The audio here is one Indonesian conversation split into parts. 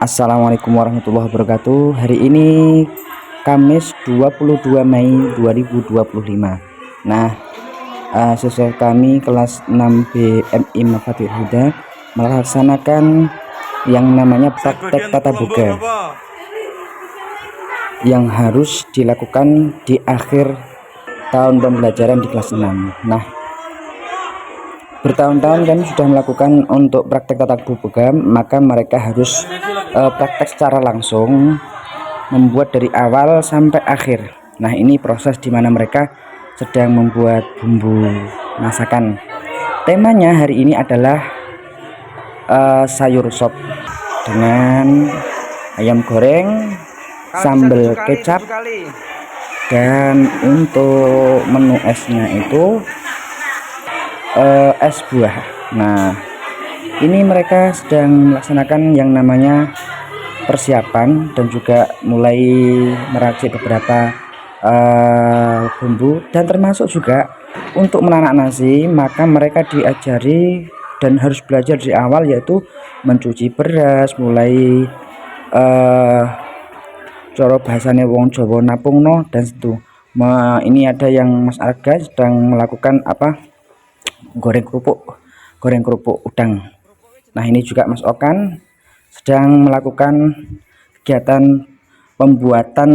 Assalamualaikum warahmatullahi wabarakatuh. Hari ini Kamis 22 Mei 2025. Nah, siswa kami kelas 6B MI Mafathul Huda melaksanakan yang namanya praktek tatap muka yang harus dilakukan di akhir tahun pembelajaran di kelas 6. Nah, bertahun-tahun kami sudah melakukan untuk praktek tatap muka, maka mereka harus praktek secara langsung, membuat dari awal sampai akhir. Nah, ini proses di mana mereka sedang membuat bumbu masakan. Temanya hari ini adalah sayur sop dengan ayam goreng, sambal kecap, dan untuk menu esnya itu es buah. Nah, ini mereka sedang melaksanakan yang namanya persiapan dan juga mulai meracik beberapa bumbu, dan termasuk juga untuk menanak nasi. Maka mereka diajari dan harus belajar di awal, yaitu mencuci beras, mulai coro bahasanya wong Jawa napungno dan situ. Ini ada yang Mas Arga sedang melakukan goreng kerupuk udang. Nah, ini juga Mas Okan sedang melakukan kegiatan pembuatan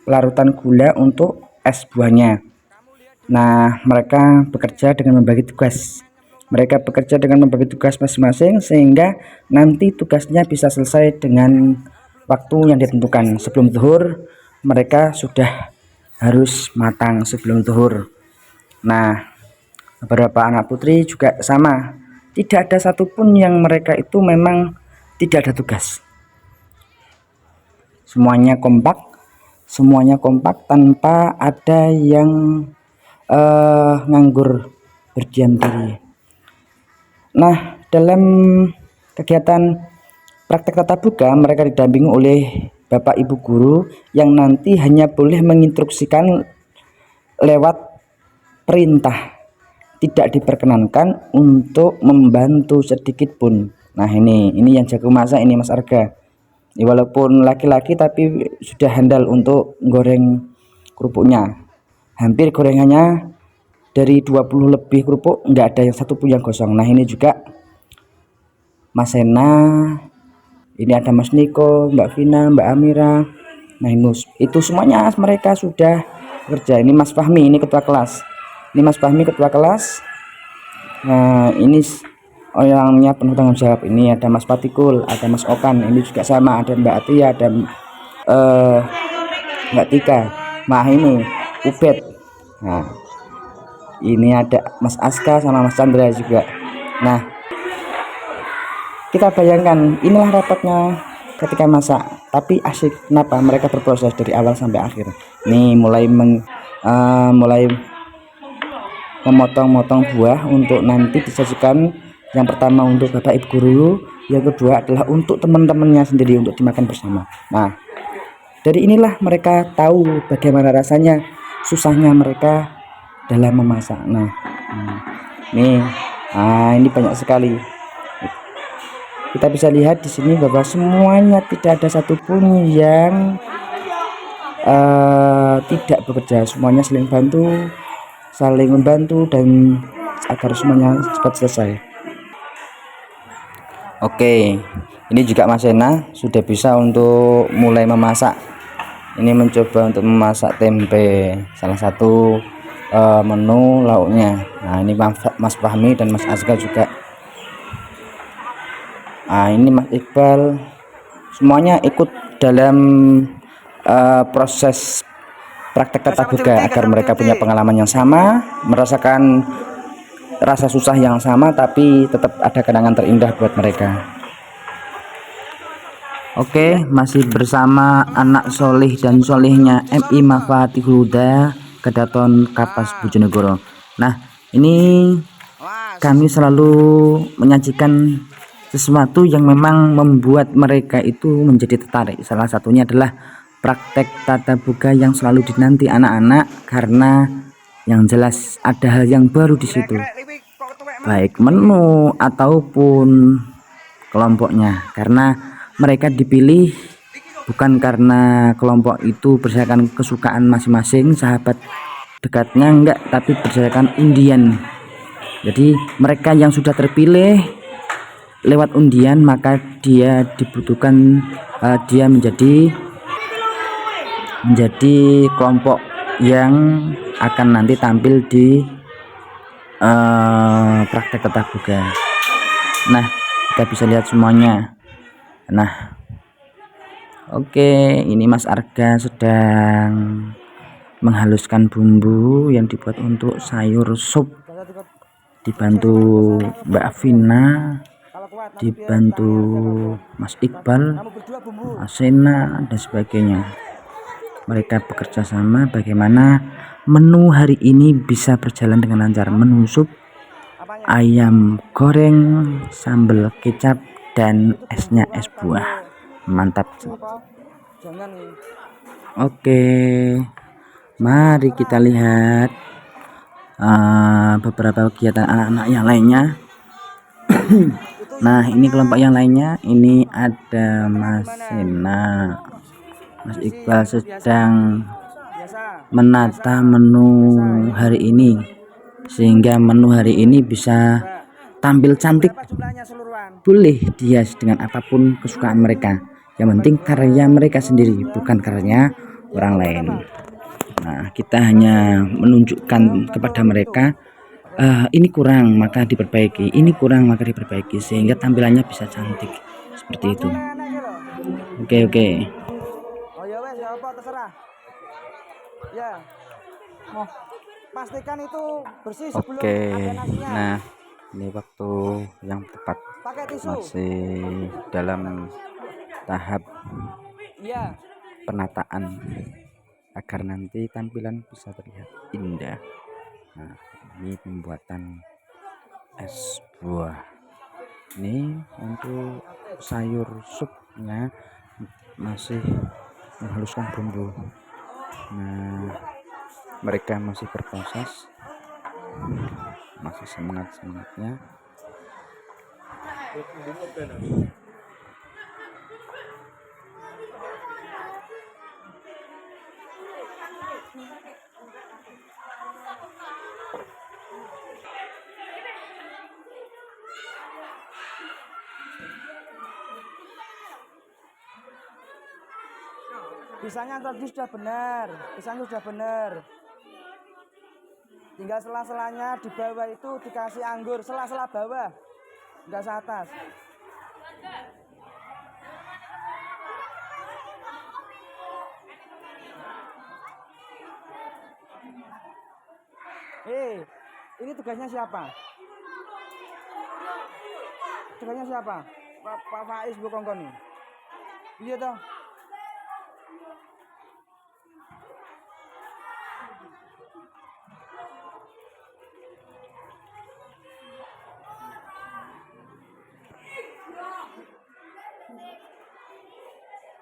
larutan gula untuk es buahnya. Nah, mereka bekerja dengan membagi tugas. Masing-masing, sehingga nanti tugasnya bisa selesai dengan waktu yang ditentukan. Sebelum zuhur mereka sudah harus matang sebelum zuhur. Nah, beberapa anak putri juga sama, tidak ada satupun yang mereka itu memang tidak ada tugas. Semuanya kompak tanpa ada yang nganggur berdiam diri. Nah, dalam kegiatan praktek tatap muka mereka didampingi oleh Bapak Ibu guru yang nanti hanya boleh menginstruksikan lewat perintah, tidak diperkenankan untuk membantu sedikit pun. Nah, ini yang jago masak ini Mas Arga. Walaupun laki-laki tapi sudah handal untuk goreng kerupuknya. Hampir gorengannya dari 20 lebih kerupuk nggak ada yang satu pun yang gosong. Nah, ini juga Mas Sena, ini ada Mas Niko, Mbak Vina, Mbak Amira. Nah, itu semuanya mereka sudah bekerja. Ini Mas Fahmi, ini ketua kelas. Nah, ini orangnya penuh tanggung jawab. Ini ada Mas Patikul, ada Mas Okan, ini juga sama, ada Mbak Atia, ada Mbak Tika, ini Ubed. Nah, ini ada Mas Aska sama Mas Chandra juga. Nah, kita bayangkan inilah rapatnya ketika masak, tapi asik. Kenapa? Mereka berproses dari awal sampai akhir. Ini mulai memotong-motong buah untuk nanti disajikan. Yang pertama untuk Bapak Ibu guru, yang kedua adalah untuk teman-temannya sendiri untuk dimakan bersama. Nah, dari inilah mereka tahu bagaimana rasanya susahnya mereka dalam memasak. Nah, ini banyak sekali. Kita bisa lihat di sini bahwa semuanya tidak ada satupun yang tidak bekerja. Semuanya saling membantu dan agar semuanya cepat selesai. Oke, ini juga Mas Sena sudah bisa untuk mulai memasak. Ini mencoba untuk memasak tempe, salah satu menu lauknya. Nah, ini Mas Fahmi dan Mas Azga juga. Nah, ini Mas Iqbal, semuanya ikut dalam proses praktek tatap muka agar mereka punya pengalaman yang sama, merasakan rasa susah yang sama, tapi tetap ada kenangan terindah buat mereka. Oke, masih bersama anak solih dan solihnya MI Mafathul Huda Kedaton Kapas Bojonegoro. Nah, ini kami selalu menyajikan sesuatu yang memang membuat mereka itu menjadi tertarik. Salah satunya adalah praktek tatap muka yang selalu dinanti anak-anak, karena yang jelas ada hal yang baru di situ. baik menu ataupun kelompoknya, karena mereka dipilih bukan karena kelompok itu berdasarkan kesukaan masing-masing sahabat dekatnya, enggak, tapi berdasarkan undian. Jadi mereka yang sudah terpilih lewat undian, maka dia dibutuhkan dia menjadi kelompok yang akan nanti tampil di praktek tatap muka. Nah, kita bisa lihat semuanya. Nah, oke, ini Mas Arga sedang menghaluskan bumbu yang dibuat untuk sayur sup, dibantu Mbak Vina, dibantu Mas Iqbal, Asena, dan sebagainya. Mereka bekerja sama bagaimana menu hari ini bisa berjalan dengan lancar. Menu sup, ayam goreng, sambal kecap, dan esnya es buah. Mantap. Oke, mari kita lihat beberapa kegiatan anak-anak yang lainnya. Nah, ini kelompok yang lainnya. Ini ada Mas Sena, Mas Iqbal sedang menata menu hari ini, sehingga menu hari ini bisa tampil cantik. Boleh dihias dengan apapun kesukaan mereka, yang penting karya mereka sendiri, bukan karya orang lain. Nah, kita hanya menunjukkan kepada mereka ini kurang maka diperbaiki, ini kurang maka diperbaiki, sehingga tampilannya bisa cantik seperti itu. Oke. Oh ya wes, ya apa terserah. Ya. Oh, pastikan itu bersih sebelum ada nasinya. Nah, ini waktu yang tepat, pakai tisu. Masih dalam tahap penataan agar nanti tampilan bisa terlihat indah. Nah, ini pembuatan es buah. Ini untuk sayur supnya masih menghaluskan bumbu. Nah, mereka masih berproses, masih semangatnya. Pisangnya tadi sudah benar, pisangnya sudah benar. Tinggal sela-selanya di bawah itu dikasih anggur, sela-sela bawah, enggak seatas. Ini tugasnya siapa? Tugasnya siapa? Pak Faiz Bu Kongkon nih. Iya toh.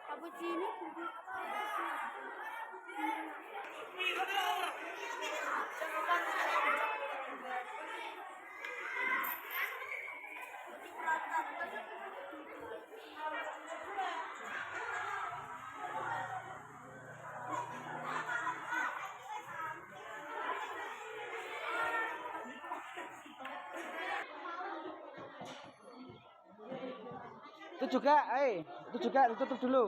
Cappuccino. Itu juga ditutup dulu.